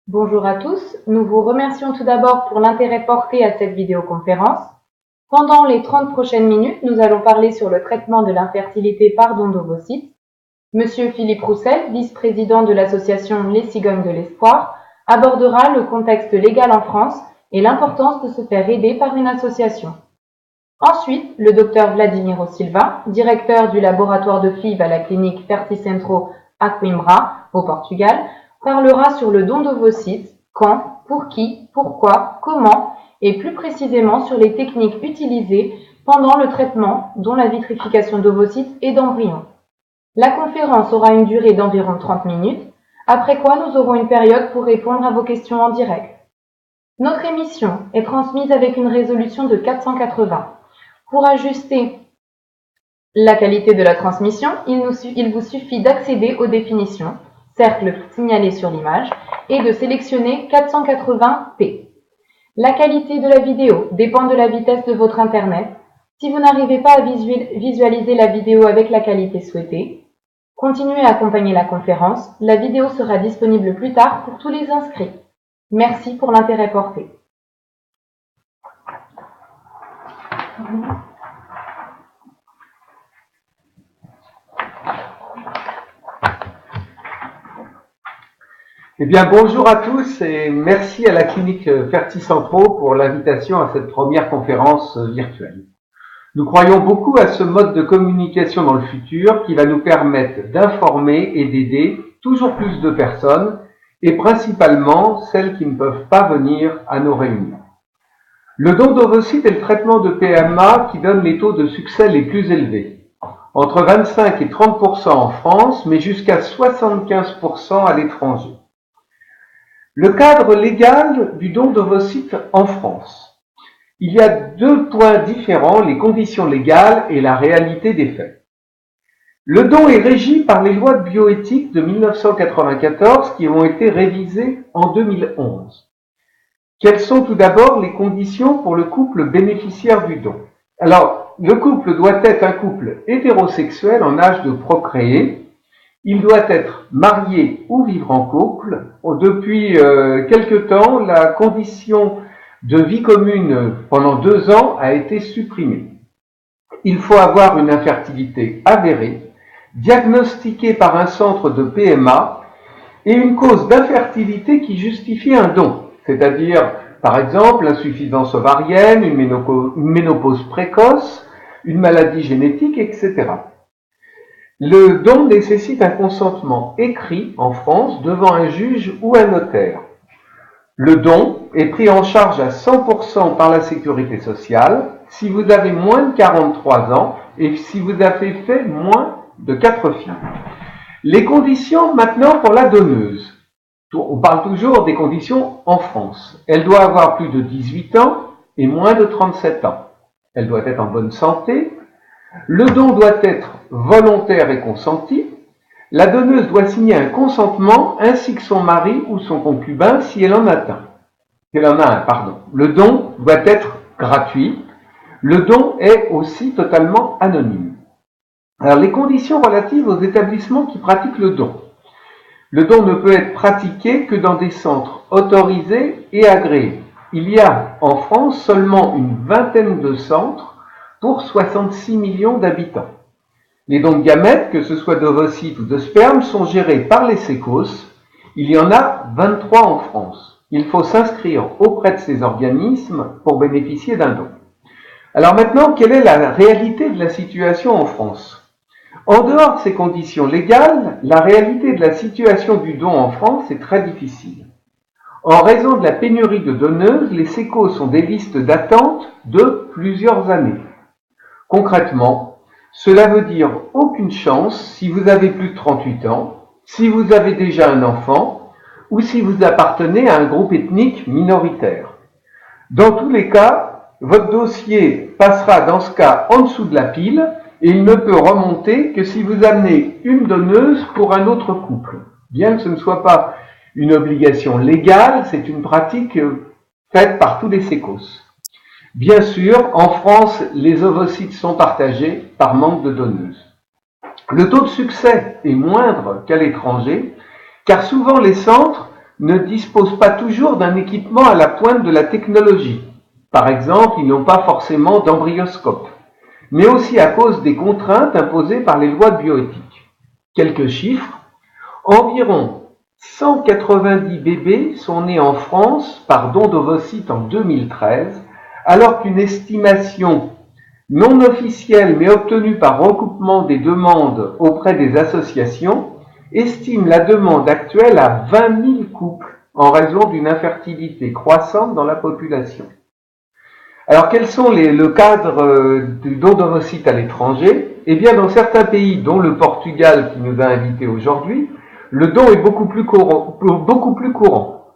Bonjour à tous, nous vous remercions tout d'abord pour l'intérêt porté à cette vidéoconférence. Pendant les 30 prochaines minutes, nous allons parler sur le traitement de l'infertilité par don d'ovocytes. Monsieur Philippe Roussel, vice-président de l'association Les Cigognes de l'Espoir, abordera le contexte légal en France et l'importance de se faire aider par une association. Ensuite, le docteur Vladimiro Silva, directeur du laboratoire de FIV à la clinique Ferticentro à Coimbra, au Portugal, parlera sur le don d'ovocytes, quand, pour qui, pourquoi, comment, et plus précisément sur les techniques utilisées pendant le traitement, dont la vitrification d'ovocytes et d'embryons. La conférence aura une durée d'environ 30 minutes, après quoi nous aurons une période pour répondre à vos questions en direct. Notre émission est transmise avec une résolution de 480. Pour ajuster la qualité de la transmission, il vous suffit d'accéder aux définitions, cercle signalé sur l'image, et de sélectionner 480p. La qualité de la vidéo dépend de la vitesse de votre Internet. Si vous n'arrivez pas à visualiser la vidéo avec la qualité souhaitée, continuez à accompagner la conférence. La vidéo sera disponible plus tard pour tous les inscrits. Merci pour l'intérêt porté. Eh bien, bonjour à tous et merci à la clinique Ferticentro pour l'invitation à cette première conférence virtuelle. Nous croyons beaucoup à ce mode de communication dans le futur qui va nous permettre d'informer et d'aider toujours plus de personnes et principalement celles qui ne peuvent pas venir à nos réunions. Le don d'ovocytes est le traitement de PMA qui donne les taux de succès les plus élevés. Entre 25 et 30% en France, mais jusqu'à 75% à l'étranger. Le cadre légal du don d'ovocytes en France. Il y a deux points différents, les conditions légales et la réalité des faits. Le don est régi par les lois de bioéthique de 1994 qui ont été révisées en 2011. Quelles sont tout d'abord les conditions pour le couple bénéficiaire du don? Alors, le couple doit être un couple hétérosexuel en âge de procréer. Il doit être marié ou vivre en couple. Depuis quelque temps, la condition de vie commune pendant 2 ans a été supprimée. Il faut avoir une infertilité avérée, diagnostiquée par un centre de PMA et une cause d'infertilité qui justifie un don, c'est-à-dire par exemple l'insuffisance ovarienne, une ménopause précoce, une maladie génétique, etc. Le don nécessite un consentement écrit en France devant un juge ou un notaire. Le don est pris en charge à 100% par la sécurité sociale si vous avez moins de 43 ans et si vous avez fait moins de 4 filles. Les conditions maintenant pour la donneuse. On parle toujours des conditions en France. Elle doit avoir plus de 18 ans et moins de 37 ans. Elle doit être en bonne santé. Le don doit être volontaire et consenti. La donneuse doit signer un consentement ainsi que son mari ou son concubin si elle en a un. Le don doit être gratuit. Le don est aussi totalement anonyme. Alors, les conditions relatives aux établissements qui pratiquent le don. Le don ne peut être pratiqué que dans des centres autorisés et agréés. Il y a en France seulement une vingtaine de centres pour 66 millions d'habitants. Les dons de gamètes, que ce soit d'ovocytes ou de sperme, sont gérés par les sécos. Il y en a 23 en France. Il faut s'inscrire auprès de ces organismes pour bénéficier d'un don. Alors maintenant, quelle est la réalité de la situation en France? En dehors de ces conditions légales, la réalité de la situation du don en France est très difficile. En raison de la pénurie de donneuses, les sécos ont des listes d'attente de plusieurs années. Concrètement, cela veut dire aucune chance si vous avez plus de 38 ans, si vous avez déjà un enfant ou si vous appartenez à un groupe ethnique minoritaire. Dans tous les cas, votre dossier passera dans ce cas en dessous de la pile et il ne peut remonter que si vous amenez une donneuse pour un autre couple. Bien que ce ne soit pas une obligation légale, c'est une pratique faite par tous les sécos. Bien sûr, en France, les ovocytes sont partagés par manque de donneuses. Le taux de succès est moindre qu'à l'étranger, car souvent les centres ne disposent pas toujours d'un équipement à la pointe de la technologie. Par exemple, ils n'ont pas forcément d'embryoscope, mais aussi à cause des contraintes imposées par les lois de bioéthique. Quelques chiffres. Environ 190 bébés sont nés en France par don d'ovocytes en 2013, alors qu'une estimation non officielle mais obtenue par recoupement des demandes auprès des associations estime la demande actuelle à 20 000 couples en raison d'une infertilité croissante dans la population. Alors quels sont le cadre du don d'ovocytes à l'étranger? Eh bien dans certains pays, dont le Portugal qui nous a invités aujourd'hui, le don est beaucoup plus courant.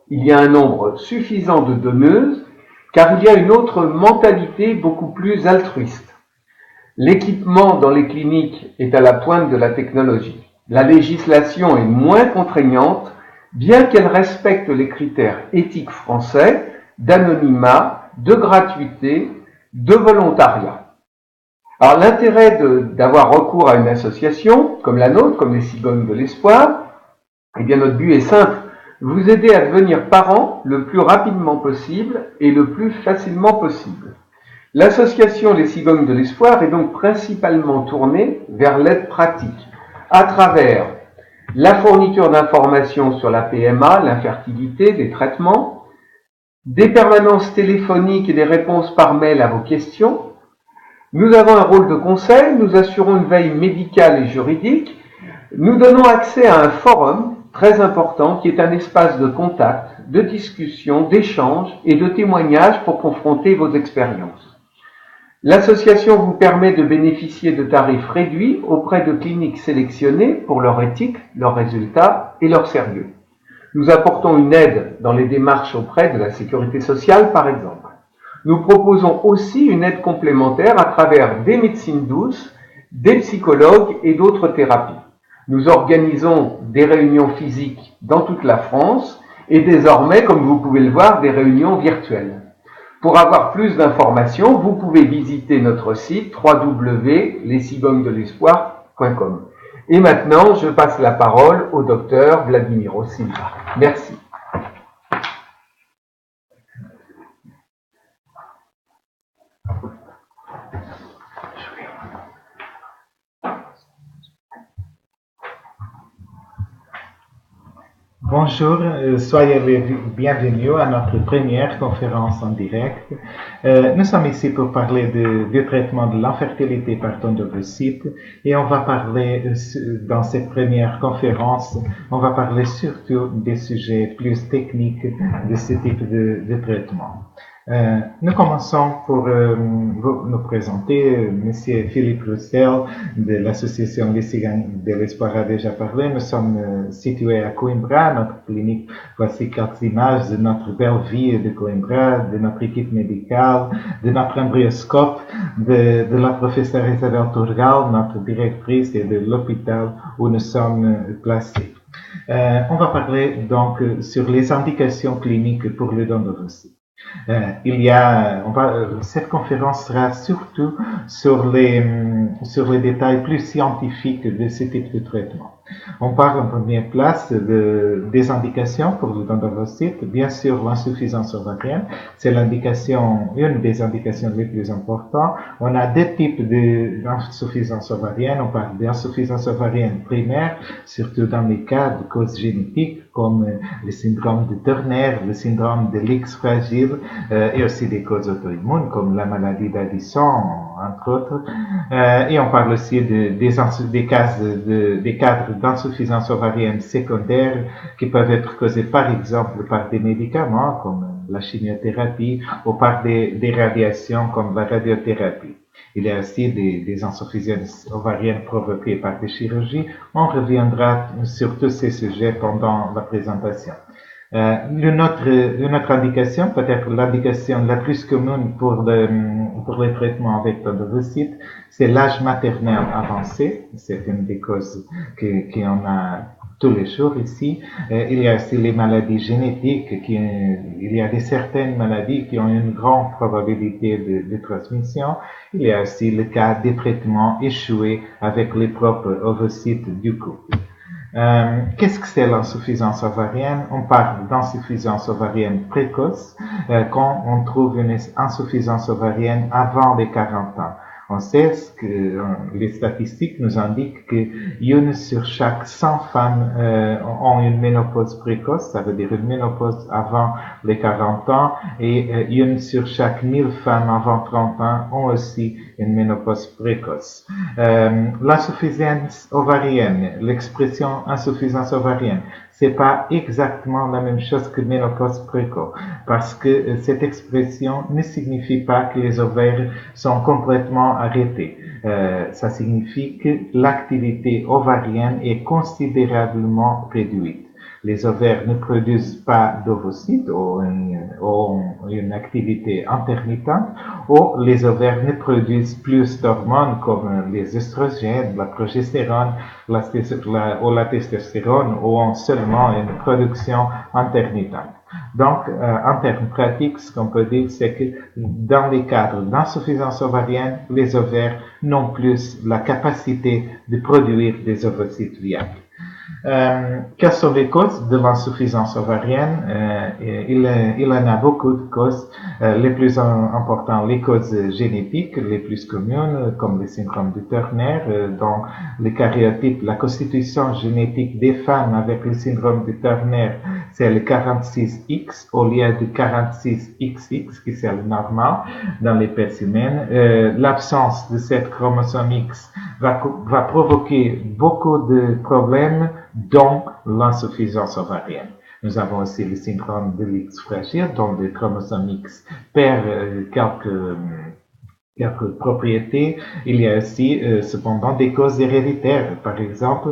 Il y a un nombre suffisant de donneuses, car il y a une autre mentalité beaucoup plus altruiste. L'équipement dans les cliniques est à la pointe de la technologie. La législation est moins contraignante, bien qu'elle respecte les critères éthiques français d'anonymat, de gratuité, de volontariat. Alors l'intérêt d'avoir recours à une association comme la nôtre, comme les Cigognes de l'Espoir, eh bien notre but est simple, vous aider à devenir parent le plus rapidement possible et le plus facilement possible. L'association Les Cigognes de l'Espoir est donc principalement tournée vers l'aide pratique, à travers la fourniture d'informations sur la PMA, l'infertilité, des traitements, des permanences téléphoniques et des réponses par mail à vos questions. Nous avons un rôle de conseil, nous assurons une veille médicale et juridique, nous donnons accès à un forum très important qui est un espace de contact, de discussion, d'échange et de témoignage pour confronter vos expériences. L'association vous permet de bénéficier de tarifs réduits auprès de cliniques sélectionnées pour leur éthique, leurs résultats et leur sérieux. Nous apportons une aide dans les démarches auprès de la sécurité sociale, par exemple. Nous proposons aussi une aide complémentaire à travers des médecines douces, des psychologues et d'autres thérapies. Nous organisons des réunions physiques dans toute la France et désormais, comme vous pouvez le voir, des réunions virtuelles. Pour avoir plus d'informations, vous pouvez visiter notre site www.lescigognesdelespoir.com. Et maintenant, je passe la parole au docteur Vladimiro Silva. Merci. Bonjour, soyez les bienvenus à notre première conférence en direct. Nous sommes ici pour parler du traitement de l'infertilité par don d'ovocytes et on va parler, dans cette première conférence, on va parler surtout des sujets plus techniques de ce type de traitement. Nous commençons pour nous présenter. Monsieur Philippe Roussel de l'association Les Cigognes de l'Espoir a déjà parlé. Nous sommes situés à Coimbra, notre clinique. Voici quelques images de notre belle vie de Coimbra, de notre équipe médicale, de notre embryoscope, de la professeure Isabelle Tourgal, notre directrice, et de l'hôpital où nous sommes placés. On va parler donc sur les indications cliniques pour le don d'ovocytes. Cette conférence sera surtout sur les détails plus scientifiques de ce type de traitement. On parle en première place des indications pour le don d'ovocytes. Bien sûr, l'insuffisance ovarienne, c'est une des indications les plus importantes. On a deux types d'insuffisance ovarienne. On parle d'insuffisance ovarienne primaire, surtout dans les cas de causes génétiques, comme le syndrome de Turner, le syndrome de l'X fragile, et aussi des causes auto-immunes, comme la maladie d'Addison, entre autres. Et on parle aussi des cadres d'insuffisance ovarienne secondaire qui peuvent être causés par exemple par des médicaments comme la chimiothérapie ou par des radiations comme la radiothérapie. Il y a aussi des insuffisances ovariennes provoquées par des chirurgies. On reviendra sur tous ces sujets pendant la présentation. Une autre indication, peut-être l'indication la plus commune pour les traitements avec don d'ovocytes, c'est l'âge maternel avancé. C'est une des causes qu'on a tous les jours ici. Il y a aussi les maladies génétiques. Il y a certaines maladies qui ont une grande probabilité de transmission. Il y a aussi le cas des traitements échoués avec les propres ovocytes du couple. Qu'est-ce que c'est l'insuffisance ovarienne? On parle d'insuffisance ovarienne précoce quand on trouve une insuffisance ovarienne avant les 40 ans. On sait que les statistiques nous indiquent que une sur chaque 100 femmes ont une ménopause précoce, ça veut dire une ménopause avant les 40 ans, et une sur chaque 1000 femmes avant 30 ans ont aussi une ménopause précoce. L'insuffisance ovarienne, l'expression insuffisance ovarienne, c'est pas exactement la même chose que ménopause précoce, parce que cette expression ne signifie pas que les ovaires sont complètement arrêtés. Ça signifie que l'activité ovarienne est considérablement réduite. Les ovaires ne produisent pas d'ovocytes ou une activité intermittente, ou les ovaires ne produisent plus d'hormones comme les œstrogènes, la progestérone, ou la testostérone, ou ont seulement une production intermittente. Donc, en termes pratiques, ce qu'on peut dire, c'est que dans les cadres d'insuffisance ovarienne, les ovaires n'ont plus la capacité de produire des ovocytes viables. Quelles sont les causes de l'insuffisance ovarienne? Il en a beaucoup de causes. Les plus importantes, les causes génétiques, les plus communes, comme le syndrome de Turner, dont le karyotype, la constitution génétique des femmes avec le syndrome de Turner, c'est le 46X au lieu de 46XX, qui c'est le normal dans l'espèce humaine. L'absence de cette chromosome X va provoquer beaucoup de problèmes, dont l'insuffisance ovarienne. Nous avons aussi le syndrome de l'X fragile, dont le chromosome X perd quelques propriétés. Il y a aussi cependant des causes héréditaires. Par exemple,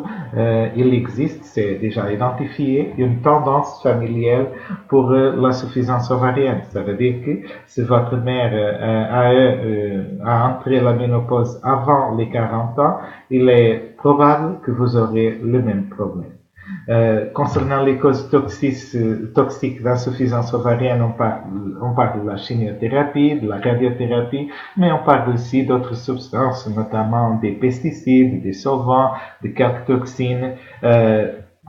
il existe, c'est déjà identifié, une tendance familiale pour l'insuffisance ovarienne. Ça veut dire que si votre mère a entré la ménopause avant les 40 ans, il est probable que vous aurez le même problème. Concernant les causes toxiques d'insuffisance ovarienne, on parle de la chimiothérapie, de la radiothérapie, mais on parle aussi d'autres substances, notamment des pesticides, des solvants, de quelques toxines,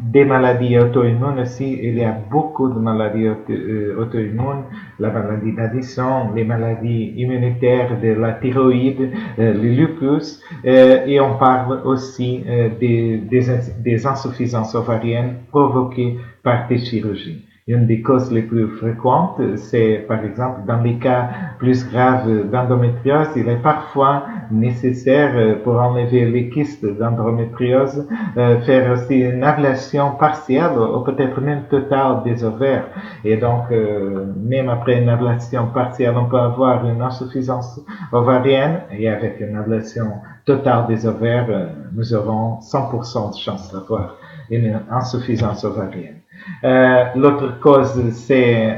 des maladies auto-immunes aussi. Il y a beaucoup de maladies auto-immunes, la maladie d'Addison, les maladies immunitaires de la thyroïde, le lupus, et on parle aussi des insuffisances ovariennes provoquées par des chirurgies. Une des causes les plus fréquentes, c'est par exemple dans les cas plus graves d'endométriose, il est parfois nécessaire pour enlever les kystes d'endométriose, faire aussi une ablation partielle ou peut-être même totale des ovaires. Et donc, même après une ablation partielle, on peut avoir une insuffisance ovarienne, et avec une ablation totale des ovaires, nous aurons 100% de chance d'avoir une insuffisance ovarienne. L'autre cause, c'est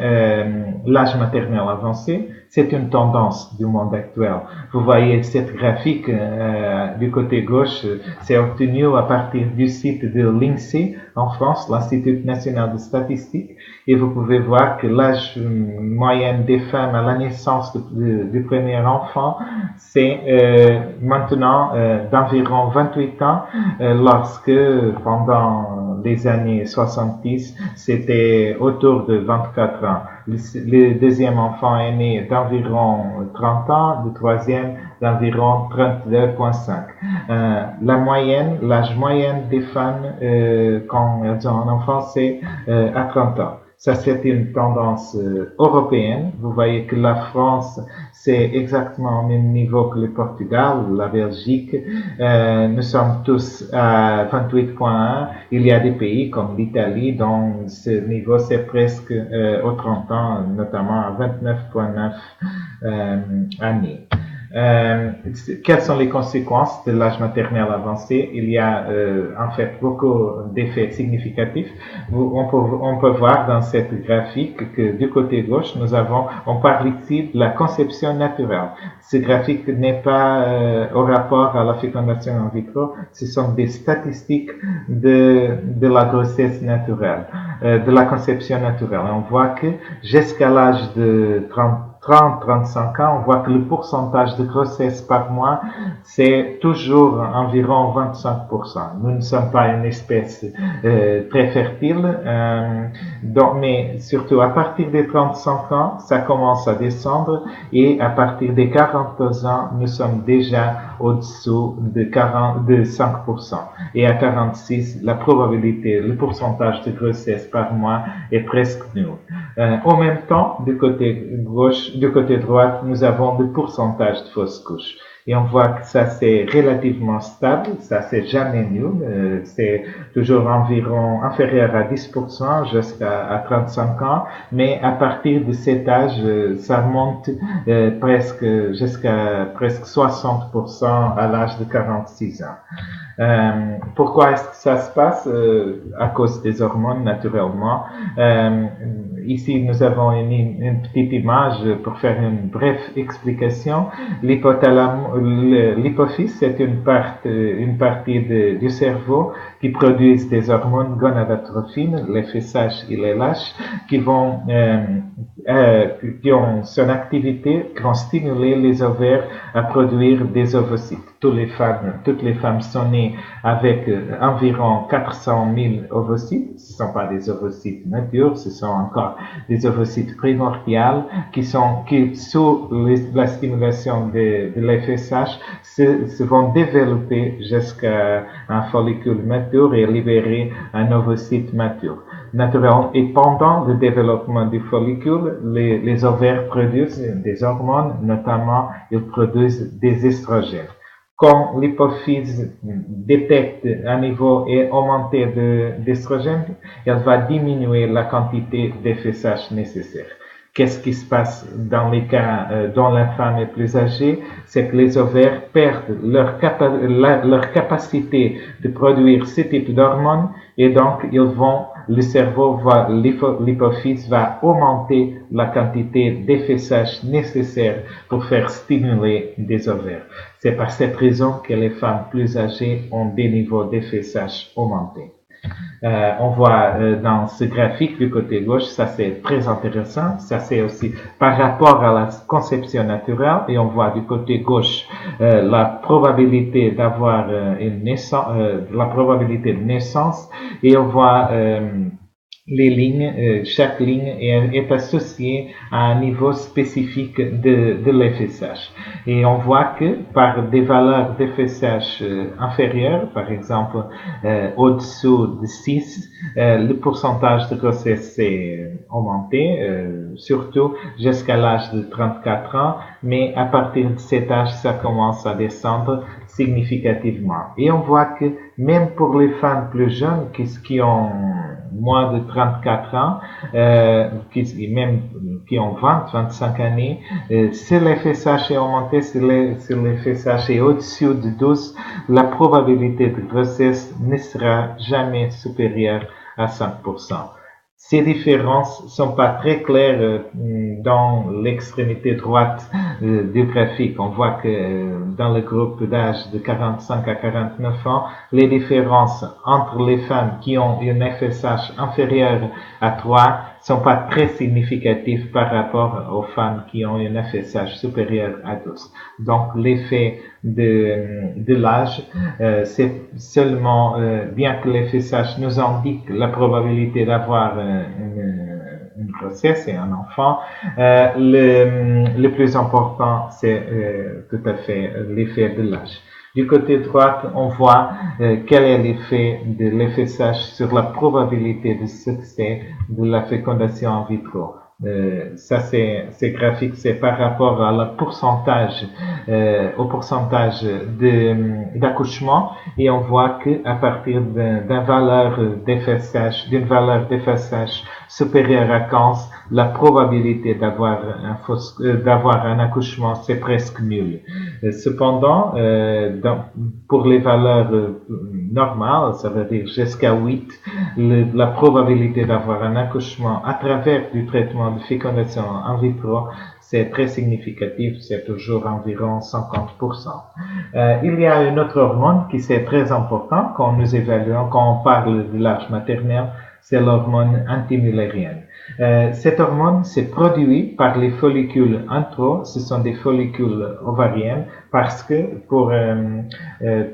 l'âge maternel avancé. C'est une tendance du monde actuel. Vous voyez cette graphique du côté gauche, c'est obtenu à partir du site de l'INSEE en France, l'Institut national de statistique, et vous pouvez voir que l'âge moyen des femmes à la naissance du premier enfant, c'est maintenant d'environ 28 ans, lorsque pendant les années 70, c'était autour de 24 ans. Le deuxième enfant est né d'environ 30 ans, le troisième d'environ 32,5. L'âge moyen des femmes quand elles ont un enfant, c'est à 30 ans. Ça, c'est une tendance européenne. Vous voyez que la France, c'est exactement au même niveau que le Portugal, la Belgique. Nous sommes tous à 28,1. Il y a des pays comme l'Italie dont ce niveau, c'est presque aux 30 ans, notamment à 29,9 années. Quelles sont les conséquences de l'âge maternel avancé? Il y a en fait beaucoup d'effets significatifs. On peut voir dans cette graphique que du côté gauche, on parle ici de la conception naturelle. Ce graphique n'est pas au rapport à la fécondation in vitro, ce sont des statistiques de la grossesse naturelle, de la conception naturelle. On voit que jusqu'à l'âge de 30-35 ans, on voit que le pourcentage de grossesse par mois, c'est toujours environ 25%. Nous ne sommes pas une espèce très fertile, mais surtout à partir des 35 ans, ça commence à descendre et à partir des 42 ans, nous sommes déjà au-dessous de 5%. Et à 46, la probabilité, le pourcentage de grossesse par mois est presque nul. En même temps, du côté gauche, du côté droit, nous avons le pourcentage de fausses couches. Et on voit que ça c'est relativement stable, ça c'est jamais nul, c'est toujours environ inférieur à 10% jusqu'à 35 ans, mais à partir de cet âge, ça monte presque jusqu'à presque 60% à l'âge de 46 ans. Pourquoi est-ce que ça se passe? À cause des hormones, naturellement. Ici, nous avons une petite image pour faire une brève explication. L'hypophyse, c'est une partie du cerveau qui produit des hormones gonadotrophines, les FSH et les LH, qui ont son activité, qui vont stimuler les ovaires à produire des ovocytes. Toutes les femmes sont nées avec environ 400 000 ovocytes. Ce ne sont pas des ovocytes matures, ce sont encore des ovocytes primordiales qui sous la stimulation de l'FSH se vont développer jusqu'à un follicule mature et libérer un ovocyte mature. Naturellement, et pendant le développement du follicule, les ovaires produisent des hormones, notamment ils produisent des estrogènes. Quand l'hypophyse détecte un niveau augmenté d'estrogène, elle va diminuer la quantité d'FSH nécessaire. Qu'est-ce qui se passe dans les cas dont la femme est plus âgée? C'est que les ovaires perdent leur capacité de produire ce type d'hormones et donc l'hypophyse va augmenter la quantité d'FSH nécessaire pour faire stimuler des ovaires. C'est par cette raison que les femmes plus âgées ont des niveaux d'FSH augmentés. On voit dans ce graphique du côté gauche, ça c'est très intéressant, ça c'est aussi par rapport à la conception naturelle et on voit du côté gauche la probabilité d'avoir la probabilité de naissance et on voit les lignes, chaque ligne est associée à un niveau spécifique de l'FSH. Et on voit que par des valeurs d'FSH inférieures, par exemple au-dessous de 6, le pourcentage de grossesse s'est augmenté, surtout jusqu'à l'âge de 34 ans, mais à partir de cet âge, ça commence à descendre significativement. Et on voit que même pour les femmes plus jeunes qui ont moins de 34 ans, qui ont 20-25 années, si l'FSH est augmenté, si l'FSH est au-dessus de 12, la probabilité de grossesse ne sera jamais supérieure à 5%. Ces différences sont pas très claires dans l'extrémité droite du graphique. On voit que dans le groupe d'âge de 45 à 49 ans, les différences entre les femmes qui ont une FSH inférieure à 3 sont pas très significatives par rapport aux femmes qui ont une FSH supérieure à 12. Donc l'effet de l'âge, c'est seulement, bien que l'FSH nous indique la probabilité d'avoir une grossesse et un enfant, le plus important c'est tout à fait l'effet de l'âge. Du côté droit, on voit quel est l'effet de l'FSH sur la probabilité de succès de la fécondation in vitro. Ces graphiques, c'est par rapport à au pourcentage d'accouchement et on voit que à partir d'une valeur d'FSH supérieure à 15, la probabilité d'avoir un accouchement, c'est presque nul. Cependant, pour les valeurs normales, ça veut dire jusqu'à 8, la probabilité d'avoir un accouchement à travers du traitement de fécondation in vitro, c'est très significatif, c'est toujours environ 50%. Il y a une autre hormone qui c'est très important quand nous évaluons, quand on parle de l'âge maternel, c'est l'hormone antimullérienne. Cette hormone c'est produit par les follicules anthro, ce sont des follicules ovariennes, parce que pour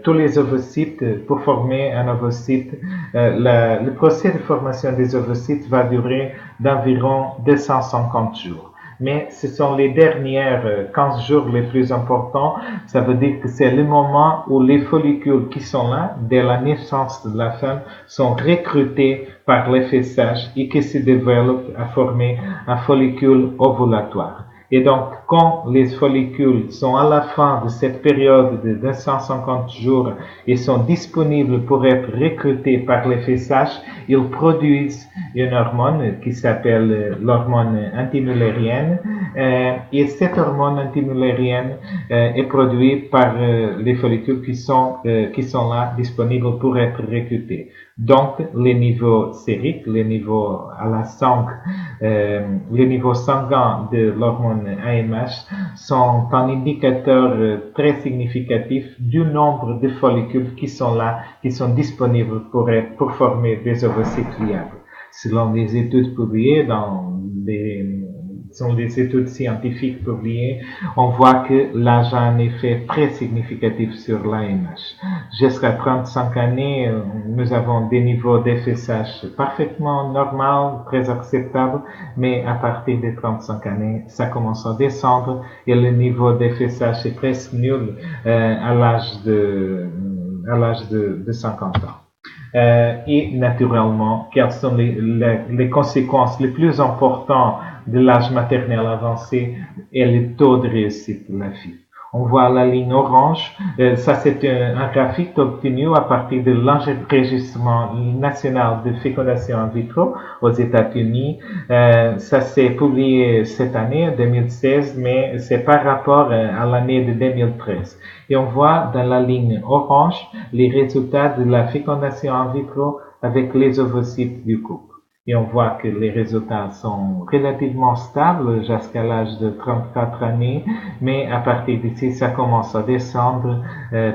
tous les ovocytes, pour former un ovocyte, le processus de formation des ovocytes va durer d'environ 250 jours. Mais ce sont les dernières 15 jours les plus importants. Ça veut dire que c'est le moment où les follicules qui sont là, dès la naissance de la femme, sont recrutés par les FSH et qui se développent à former un follicule ovulatoire. Et donc, quand les follicules sont à la fin de cette période de 250 jours et sont disponibles pour être recrutés par les FSH, ils produisent une hormone qui s'appelle l'hormone antimullérienne. Et cette hormone antimullérienne est produite par les follicules qui sont là disponibles pour être recrutés. Donc, les niveaux sériques, les niveaux à la sang, les niveaux sanguins de l'hormone AMH sont un indicateur très significatif du nombre de follicules qui sont là, qui sont disponibles pour former des ovocytes viables. Selon des études publiées sont des études scientifiques publiées, on voit que l'âge a un effet très significatif sur l'AMH. Jusqu'à 35 années, nous avons des niveaux d'FSH parfaitement normaux, très acceptables, mais à partir de 35 années, ça commence à descendre et le niveau d'FSH est presque nul à l'âge de 50 ans. Et naturellement, quelles sont les conséquences les plus importantes de l'âge maternel avancé et le taux de réussite de la fille. On voit la ligne orange, ça c'est un graphique obtenu à partir de l'enregistrement national de fécondation in vitro aux États-Unis. Ça s'est publié cette année, 2016, mais c'est par rapport à l'année de 2013. Et on voit dans la ligne orange les résultats de la fécondation in vitro avec les ovocytes du couple. Et on voit que les résultats sont relativement stables jusqu'à l'âge de 34 années, mais à partir d'ici, ça commence à descendre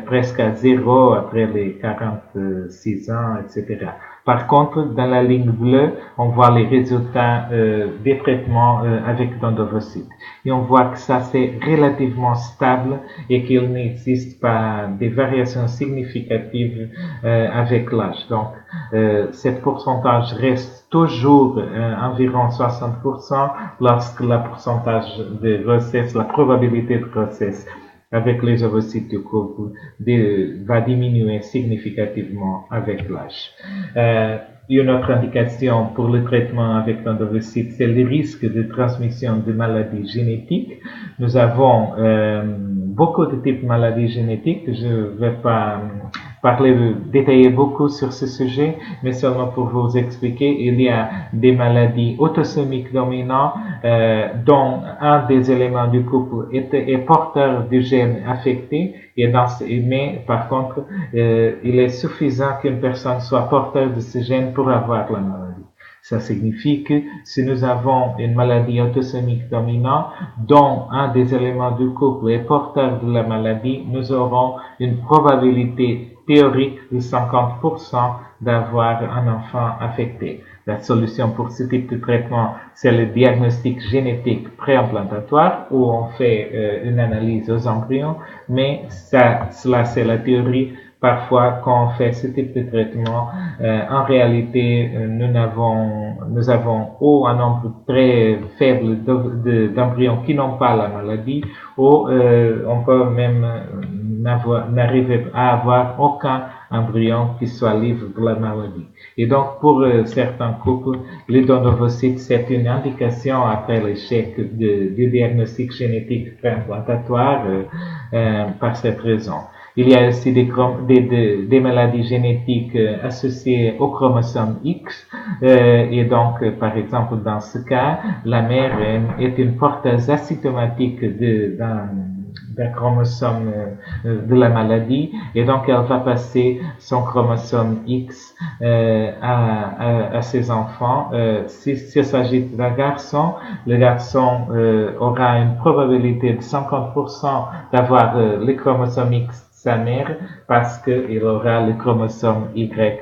presque à zéro après les 46 ans, etc. Par contre, dans la ligne bleue, on voit les résultats des traitements avec d'ovocytes. Et on voit que ça c'est relativement stable et qu'il n'existe pas des variations significatives avec l'âge. Donc, cet pourcentage reste toujours environ 60% lorsque la pourcentage de grossesse, la probabilité de grossesse avec les ovocytes du couple va diminuer significativement avec l'âge. Une autre indication pour le traitement avec l'ovocyte, c'est le risque de transmission de maladies génétiques. Nous avons beaucoup de types de maladies génétiques. Je ne vais pas détailler beaucoup sur ce sujet, mais seulement pour vous expliquer, il y a des maladies autosomiques dominantes dont un des éléments du couple est porteur du gène affecté, mais par contre, il est suffisant qu'une personne soit porteur de ce gène pour avoir la maladie. Ça signifie que si nous avons une maladie autosomique dominante dont un des éléments du couple est porteur de la maladie, nous aurons une probabilité théorique de 50% d'avoir un enfant affecté. La solution pour ce type de traitement, c'est le diagnostic génétique préimplantatoire où on fait une analyse aux embryons, mais cela c'est la théorie. Parfois, quand on fait ce type de traitement, en réalité, nous avons ou un nombre très faible d'embryons qui n'ont pas la maladie, ou on peut même n'arriver à avoir aucun embryon qui soit libre de la maladie. Et donc, pour certains couples, les dons d'ovocytes, c'est une indication après l'échec du diagnostic génétique préimplantatoire par cette raison. Il y a aussi des maladies génétiques associées au chromosome X et donc, par exemple, dans ce cas, la mère est une porteuse asymptomatique d'un chromosome de la maladie et donc elle va passer son chromosome X à ses enfants. S'il s'agit d'un garçon, le garçon aura une probabilité de 50% d'avoir le chromosome X sa mère parce qu'il aura le chromosome Y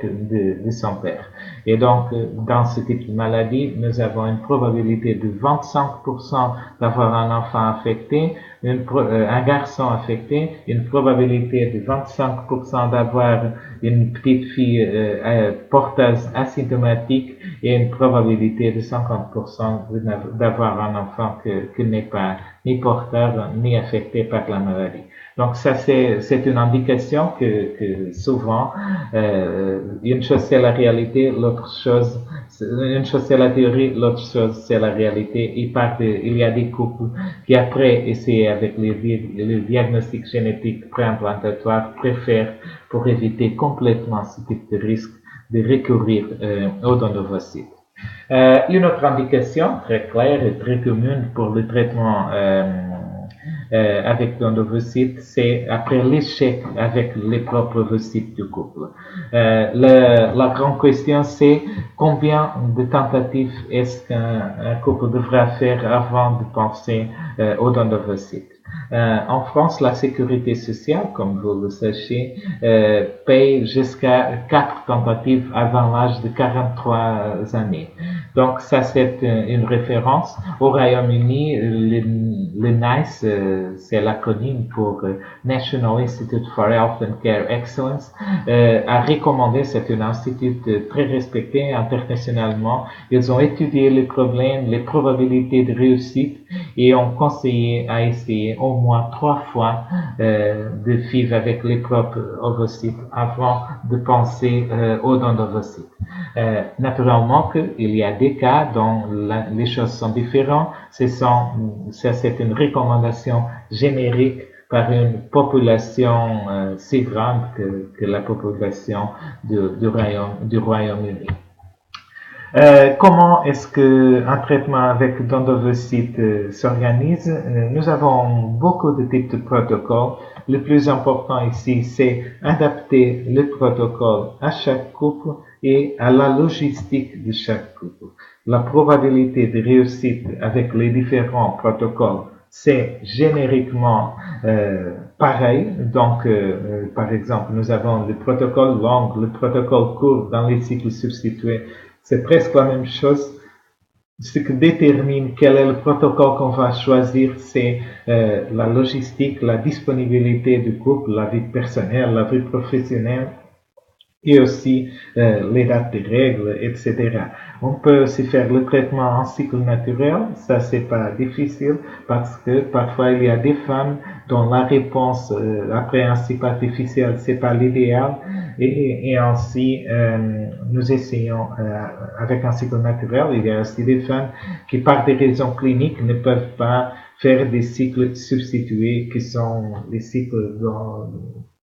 de son père. Et donc, dans ce type de maladie, nous avons une probabilité de 25% d'avoir un enfant affecté, un garçon affecté, une probabilité de 25% d'avoir une petite fille porteuse asymptomatique et une probabilité de 50% d'avoir un enfant qui n'est pas ni porteur ni affecté par la maladie. Donc ça c'est une indication que souvent une chose c'est la réalité, l'autre chose une chose c'est la théorie, l'autre chose c'est la réalité. Il y a des couples qui après essayer avec le diagnostic génétique préimplantatoire préfèrent pour éviter complètement ce type de risque de recourir aux dons d'ovocytes. Une autre indication très claire et très commune pour le traitement avec dons d'ovocytes, c'est après l'échec avec les propres ovocytes du couple. La grande question, c'est combien de tentatives est-ce qu'un couple devra faire avant de penser aux dons d'ovocytes. En France, la sécurité sociale, comme vous le sachez, paye jusqu'à 4 tentatives avant l'âge de 43 années. Donc ça c'est une référence. Au Royaume-Uni, le NICE, c'est l'acronyme pour National Institute for Health and Care Excellence, a recommandé, c'est un institut très respecté internationalement. Ils ont étudié les problèmes, les probabilités de réussite et ont conseillé à essayer au moins 3 fois de vivre avec les propres ovocytes avant de penser aux dons d'ovocytes. Naturellement qu'il y a des cas dont les choses sont différentes. C'est une recommandation générique par une population si grande que la population du Royaume-Uni. Comment est-ce qu'un traitement avec dons d'ovocytes s'organise? Nous avons beaucoup de types de protocoles. Le plus important ici, c'est adapter le protocole à chaque couple et à la logistique de chaque couple. La probabilité de réussite avec les différents protocoles, c'est génériquement pareil. Donc, par exemple, nous avons le protocole long, le protocole court dans les cycles substitués. C'est presque la même chose. Ce qui détermine quel est le protocole qu'on va choisir, c'est la logistique, la disponibilité du couple, la vie personnelle, la vie professionnelle et aussi les dates de règles, etc. On peut aussi faire le traitement en cycle naturel, ça c'est pas difficile parce que parfois il y a des femmes dont la réponse après un cycle artificiel c'est pas l'idéal et ainsi nous essayons avec un cycle naturel. Il y a aussi des femmes qui par des raisons cliniques ne peuvent pas faire des cycles substitués qui sont des cycles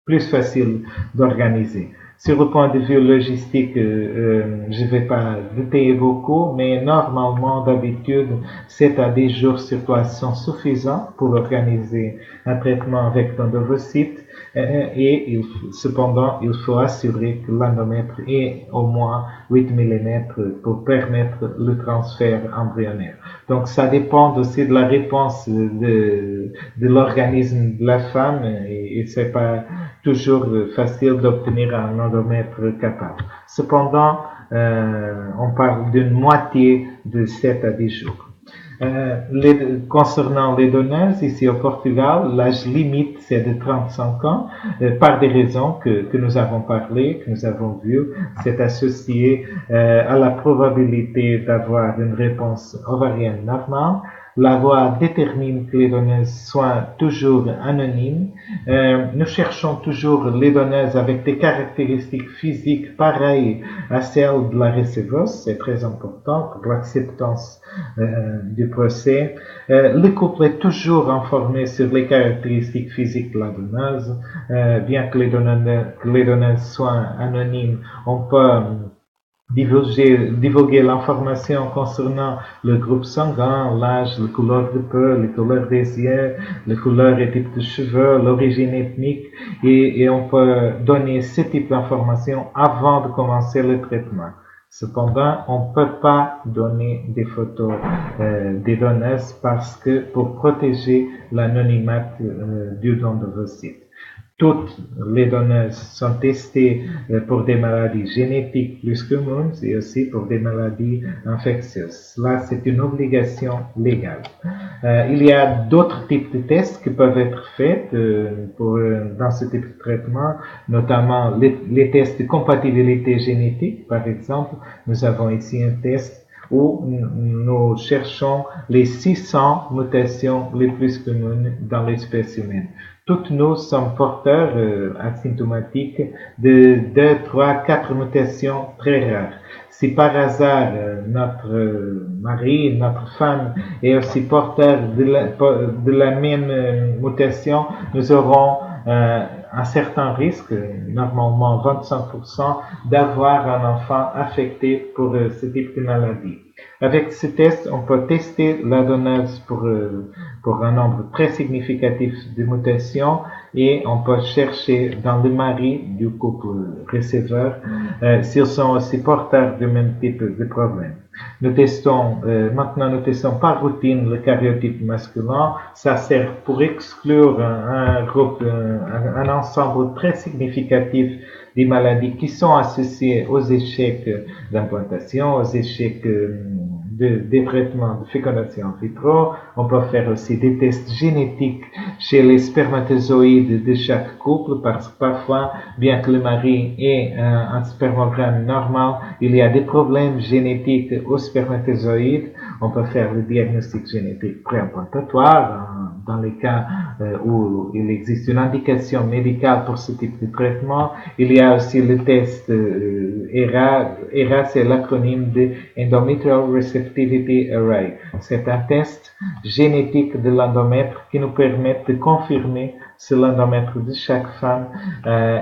plus faciles d'organiser. Sur le point de vue logistique, je vais pas détailler beaucoup, mais normalement, d'habitude, 7 à 10 jours sur place sont suffisants pour organiser un traitement avec dons d'ovocytes. Et cependant, il faut assurer que l'endomètre est au moins 8 mm pour permettre le transfert embryonnaire. Donc, ça dépend aussi de la réponse de l'organisme de la femme et c'est pas toujours facile d'obtenir un endomètre capable. Cependant, on parle d'une moitié de 7 à 10 jours. Concernant les donneuses, ici au Portugal, l'âge limite c'est de 35 ans, par des raisons que nous avons parlé, que nous avons vues. C'est associé à la probabilité d'avoir une réponse ovarienne normale. La loi détermine que les donneuses soient toujours anonymes. Nous cherchons toujours les donneuses avec des caractéristiques physiques pareilles à celles de la receveuse. C'est très important pour l'acceptance du procès. Le couple est toujours informé sur les caractéristiques physiques de la donneuse. Bien que les donneuses soient anonymes, on peut divulguer l'information concernant le groupe sanguin, l'âge, la couleur de peau, la couleur des yeux, la couleur et type de cheveux, l'origine ethnique et on peut donner ce type d'information avant de commencer le traitement. Cependant, on ne peut pas donner des photos des donneuses parce que pour protéger l'anonymat du don d'ovocytes. toutes les donneuses sont testées pour des maladies génétiques plus communes et aussi pour des maladies infectieuses. Là, c'est une obligation légale. Il y a d'autres types de tests qui peuvent être faits dans ce type de traitement, notamment les tests de compatibilité génétique. Par exemple, nous avons ici un test où nous cherchons les 600 mutations les plus communes dans l'espèce humaine. Toutes nous sommes porteurs asymptomatiques de 2, 3, 4 mutations très rares. Si par hasard notre mari, notre femme est aussi porteur de la même mutation, nous aurons un certain risque, normalement 25%, d'avoir un enfant affecté pour ce type de maladie. Avec ce test, on peut tester la donneuse pour un nombre très significatif de mutations et on peut chercher dans le mari du couple receveur s'ils sont aussi porteurs du même type de problème. Maintenant nous testons par routine le karyotype masculin. Ça sert pour exclure un ensemble très significatif des maladies qui sont associées aux échecs d'implantation, aux échecs des traitements de fécondation in vitro. On peut faire aussi des tests génétiques chez les spermatozoïdes de chaque couple parce que parfois, bien que le mari ait un spermogramme normal, il y a des problèmes génétiques aux spermatozoïdes. On peut faire le diagnostic génétique préimplantatoire dans les cas où il existe une indication médicale pour ce type de traitement. Il y a aussi le test ERA. ERA, c'est l'acronyme de Endometrial Receptivity Array. C'est un test génétique de l'endomètre qui nous permet de confirmer si l'endomètre de chaque femme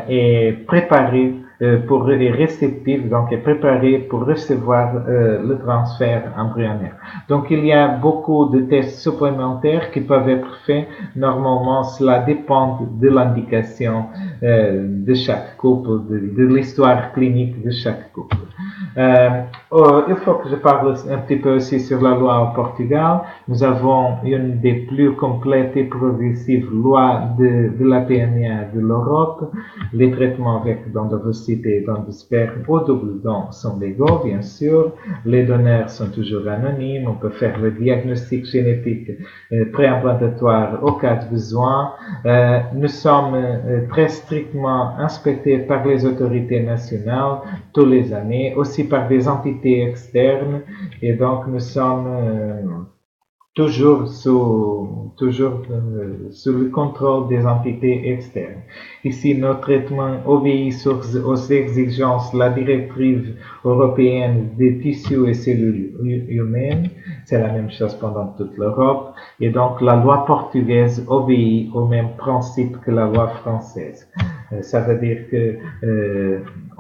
est préparé est réceptif, donc est préparé pour recevoir le transfert embryonnaire. Donc il y a beaucoup de tests supplémentaires qui peuvent être faits. Normalement, cela dépend de l'indication de chaque couple, de l'histoire clinique de chaque couple. Il faut que je parle un petit peu aussi sur la loi au Portugal. Nous avons une des plus complètes et progressives lois de la PMA de l'Europe. Les traitements avec don d'ovocytes et don de sperme au double don sont légaux, bien sûr. Les donneurs sont toujours anonymes. On peut faire le diagnostic génétique préimplantatoire au cas de besoin. Nous sommes très strictement inspectés par les autorités nationales tous les années, aussi par des entités externes, et donc nous sommes toujours sous le contrôle des entités externes. Ici, nos traitements obéissent aux exigences de la directive européenne des tissus et cellules humaines. C'est la même chose pendant toute l'Europe. Et donc, la loi portugaise obéit au même principe que la loi française. Ça veut dire que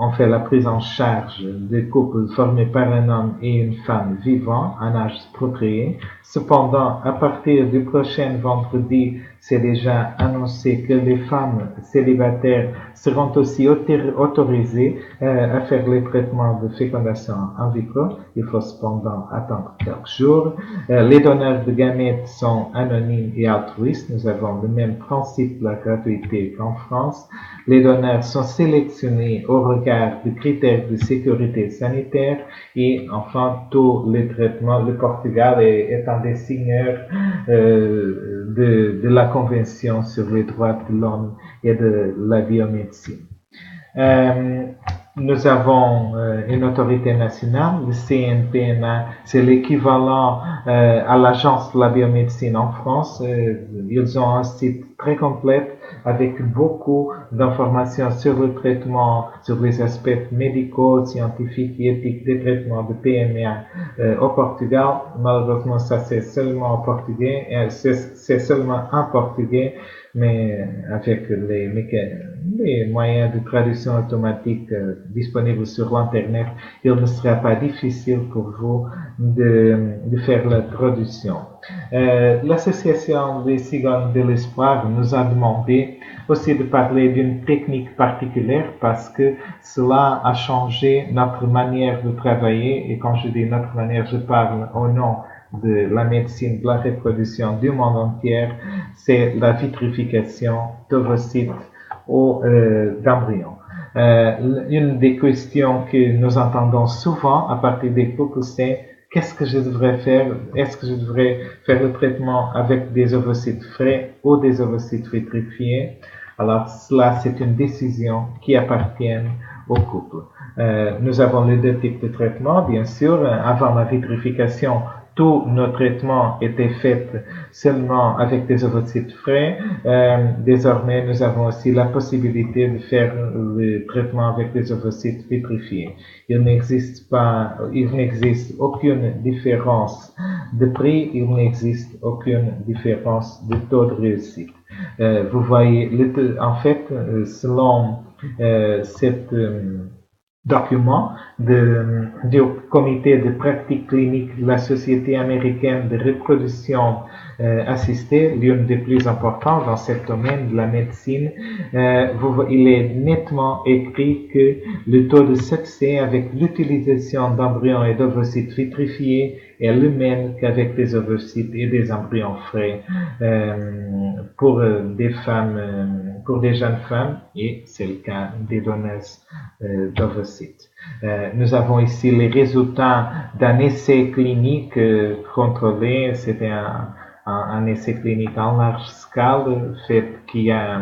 on fait la prise en charge des couples formés par un homme et une femme vivant en âge de procréer. Cependant, à partir du prochain vendredi, c'est déjà annoncé que les femmes célibataires seront aussi autorisées à faire les traitements de fécondation in vitro. Il faut cependant attendre quelques jours. Les donneurs de gamètes sont anonymes et altruistes. Nous avons le même principe de la gratuité qu'en France. Les donneurs sont sélectionnés au regard de critères de sécurité sanitaire et enfin tous les traitements. Le Portugal est un des signeurs de la Convention sur les droits de l'homme et de la biomédecine. Nous avons une autorité nationale, le CNPMA, c'est l'équivalent à l'Agence de la biomédecine en France. Ils ont un site très complet avec beaucoup d'informations sur le traitement, sur les aspects médicaux, scientifiques et éthiques des traitements de PMA au Portugal. Malheureusement, ça c'est seulement en portugais, c'est seulement en portugais, mais avec les moyens de traduction automatique disponibles sur l'Internet, il ne sera pas difficile pour vous de faire la traduction. L'association des Cigognes de l'Espoir nous a demandé aussi de parler d'une technique particulière parce que cela a changé notre manière de travailler, et quand je dis notre manière, je parle au nom de la médecine de la reproduction du monde entier. C'est la vitrification d'ovocytes d'embryons. Une des questions que nous entendons souvent à partir des couples, c'est qu'est-ce que je devrais faire? Est-ce que je devrais faire le traitement avec des ovocytes frais ou des ovocytes vitrifiés? Alors, cela, c'est une décision qui appartient au couple. Nous avons les deux types de traitements, bien sûr. Avant la vitrification, tous nos traitements étaient faits seulement avec des ovocytes frais. Désormais, nous avons aussi la possibilité de faire le traitement avec des ovocytes vitrifiés. Il n'existe aucune différence de prix, il n'existe aucune différence de taux de réussite. Vous voyez, en fait, selon cette document du comité de pratique clinique de la Société américaine de reproduction assistée, l'une des plus importantes dans ce domaine de la médecine, il est nettement écrit que le taux de succès avec l'utilisation d'embryons et d'ovocytes vitrifiés est le même qu'avec des ovocytes et des embryons frais pour des femmes, pour des jeunes femmes, et c'est le cas des donneuses d'ovocytes. Nous avons ici les résultats d'un essai clinique contrôlé. C'était un essai clinique en large scale fait qui a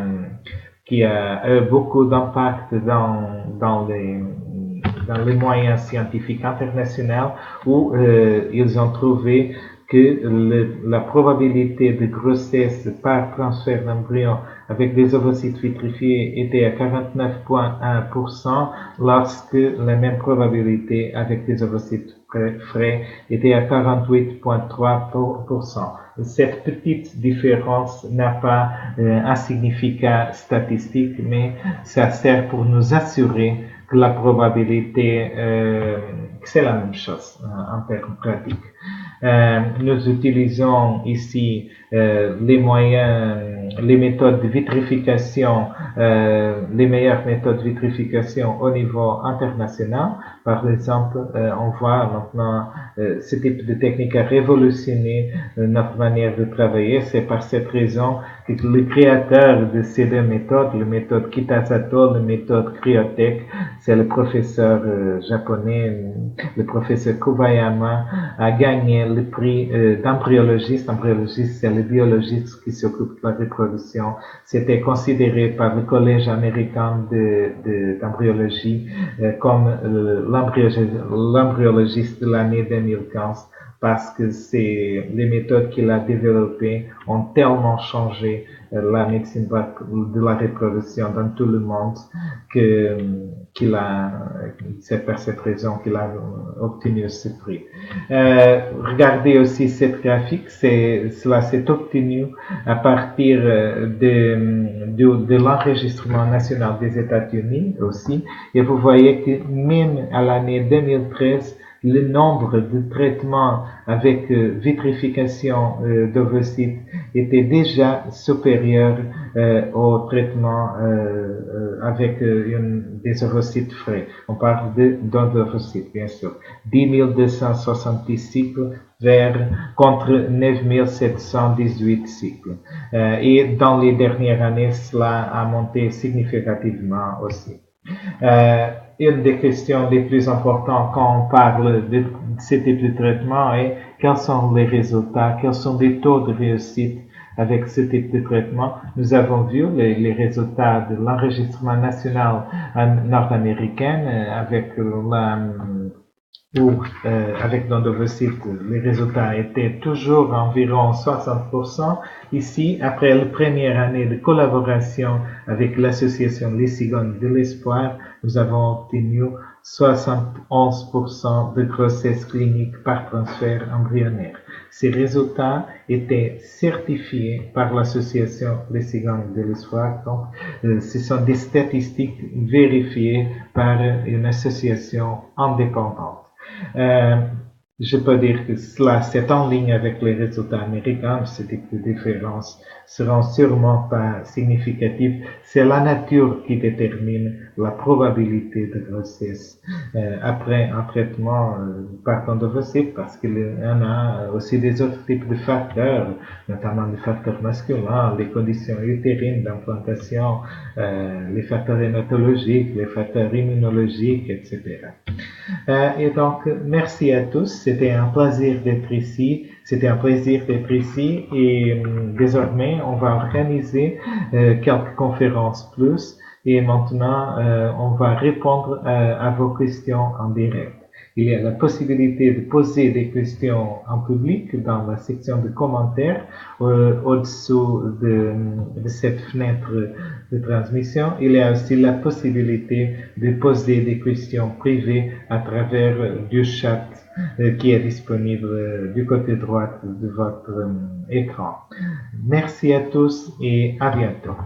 beaucoup d'impact dans les moyens scientifiques internationaux où ils ont trouvé que la probabilité de grossesse par transfert d'embryon avec des ovocytes vitrifiés était à 49,1% lorsque la même probabilité avec des ovocytes frais était à 48,3%. Cette petite différence n'a pas un significat statistique, mais ça sert pour nous assurer que la probabilité, que c'est la même chose en termes pratiques. Nous utilisons ici les méthodes de vitrification, les meilleures méthodes de vitrification au niveau international. Par exemple, on voit maintenant ce type de technique a révolutionné notre manière de travailler. C'est par cette raison que le créateur de ces deux méthodes, la méthode Kitasato, la méthode Cryotech, c'est le professeur japonais, le professeur Kobayama, a gagné le prix d'embryologiste. Embryologiste, c'est le biologiste qui s'occupe de la reproduction. C'était considéré par le Collège américain d'embryologie comme l'embryologiste de l'année 2015 parce que les méthodes qu'il a développées ont tellement changé la médecine de la reproduction dans tout le monde c'est par cette raison qu'il a obtenu ce prix. Regardez aussi cette graphique, cela s'est obtenu à partir de l'enregistrement national des États-Unis aussi, et vous voyez que même à l'année 2013, le nombre de traitements avec vitrification d'ovocytes était déjà supérieur au traitement avec des ovocytes frais. On parle d'ovocytes, bien sûr. 10 270 cycles contre 9 718 cycles. Et dans les dernières années, cela a monté significativement aussi. Une des questions les plus importantes quand on parle de ce type de traitement est quels sont les résultats, quels sont les taux de réussite avec ce type de traitement. Nous avons vu les résultats de l'enregistrement national nord-américain avec l'ovocyte, les résultats étaient toujours environ 60%. Ici, après la première année de collaboration avec l'association Les Cigognes de l'Espoir, nous avons obtenu 71% de grossesse clinique par transfert embryonnaire. Ces résultats étaient certifiés par l'association Les Cigognes de l'Espoir. Donc, ce sont des statistiques vérifiées par une association indépendante. Je peux dire que cela, c'est en ligne avec les résultats américains. Ce type de différences seront sûrement pas significatives. C'est la nature qui détermine la probabilité de grossesse après un traitement par d'ovocytes, parce qu'il y en a aussi des autres types de facteurs, notamment les facteurs masculins, les conditions utérines d'implantation, les facteurs hématologiques, les facteurs immunologiques, etc. Et donc, merci à tous. C'était un plaisir d'être ici. Et désormais, on va organiser quelques conférences plus. Et maintenant, on va répondre à vos questions en direct. Il y a la possibilité de poser des questions en public dans la section de commentaires au-dessous de cette fenêtre de transmission. Il y a aussi la possibilité de poser des questions privées à travers du chat qui est disponible du côté droit de votre écran. Merci à tous et à bientôt.